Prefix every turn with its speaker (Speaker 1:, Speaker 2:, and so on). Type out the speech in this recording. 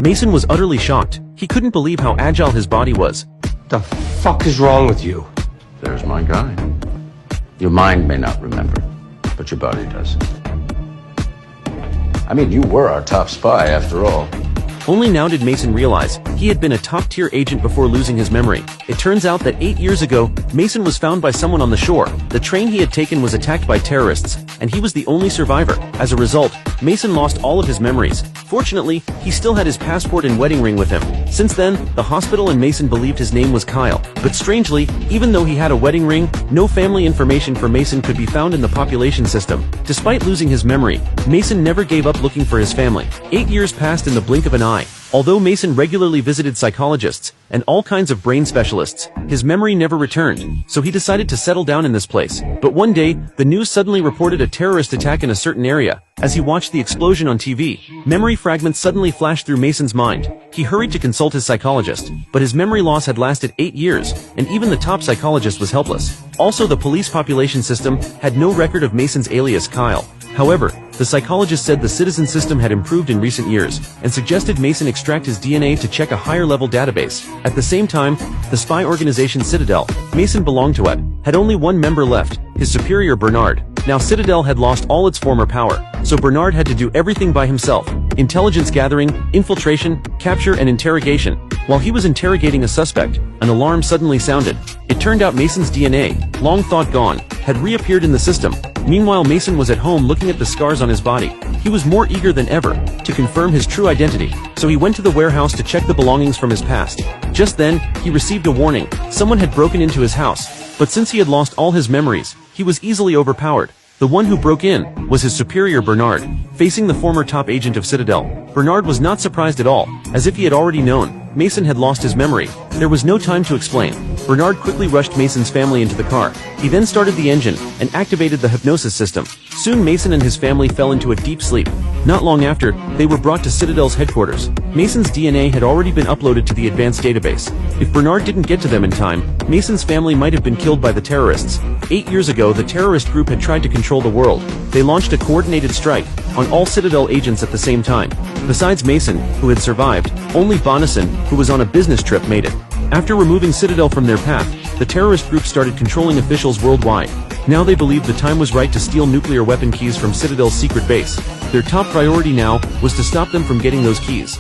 Speaker 1: Mason was utterly shocked. He couldn't believe how agile his body was.
Speaker 2: The fuck is wrong with you?
Speaker 3: There's my guy. Your mind may not remember, but your body does. I mean, you were our top spy after all.
Speaker 1: Only now did Mason realize he had been a top-tier agent before losing his memory. It turns out that 8 years ago, Mason was found by someone on the shore. The train he had taken was attacked by terrorists, and he was the only survivor. As a result, Mason lost all of his memories. Fortunately, he still had his passport and wedding ring with him. Since then, the hospital and Mason believed his name was Kyle. But strangely, even though he had a wedding ring, no family information for Mason could be found in the population system. Despite losing his memory, Mason never gave up looking for his family. 8 years passed in the blink of an eye. Although Mason regularly visited psychologists and all kinds of brain specialists, his memory never returned, so he decided to settle down in this place. But one day, the news suddenly reported a terrorist attack in a certain area. As he watched the explosion on TV, memory fragments suddenly flashed through Mason's mind. He hurried to consult his psychologist, but his memory loss had lasted 8 years, and even the top psychologist was helpless. Also, the police population system had no record of Mason's alias Kyle. However, the psychologist said the citizen system had improved in recent years, and suggested Mason extract his DNA to check a higher-level database. At the same time, the spy organization Citadel, Mason belonged to it, had only one member left, his superior Bernard. Now Citadel had lost all its former power, so Bernard had to do everything by himself. Intelligence gathering, infiltration, capture and interrogation. While he was interrogating a suspect, an alarm suddenly sounded. It turned out Mason's DNA, long thought gone, had reappeared in the system. Meanwhile, Mason was at home looking at the scars on his body. He was more eager than ever to confirm his true identity, so he went to the warehouse to check the belongings from his past. Just then, he received a warning. Someone had broken into his house, but since he had lost all his memories, he was easily overpowered. The one who broke in was his superior Bernard. Facing the former top agent of Citadel, Bernard was not surprised at all, as if he had already known Mason had lost his memory. There was no time to explain. Bernard quickly rushed Mason's family into the car. He then started the engine and activated the hypnosis system. Soon Mason and his family fell into a deep sleep. Not long after, they were brought to Citadel's headquarters. Mason's DNA had already been uploaded to the advanced database. If Bernard didn't get to them in time, Mason's family might have been killed by the terrorists. 8 years ago, the terrorist group had tried to control the world. They launched a coordinated strike on all Citadel agents at the same time. Besides Mason, who had survived, only Bonison, who was on a business trip, made it. After removing Citadel from their path, the terrorist group started controlling officials worldwide. Now they believed the time was right to steal nuclear weapon keys from Citadel's secret base. Their top priority now was to stop them from getting those keys.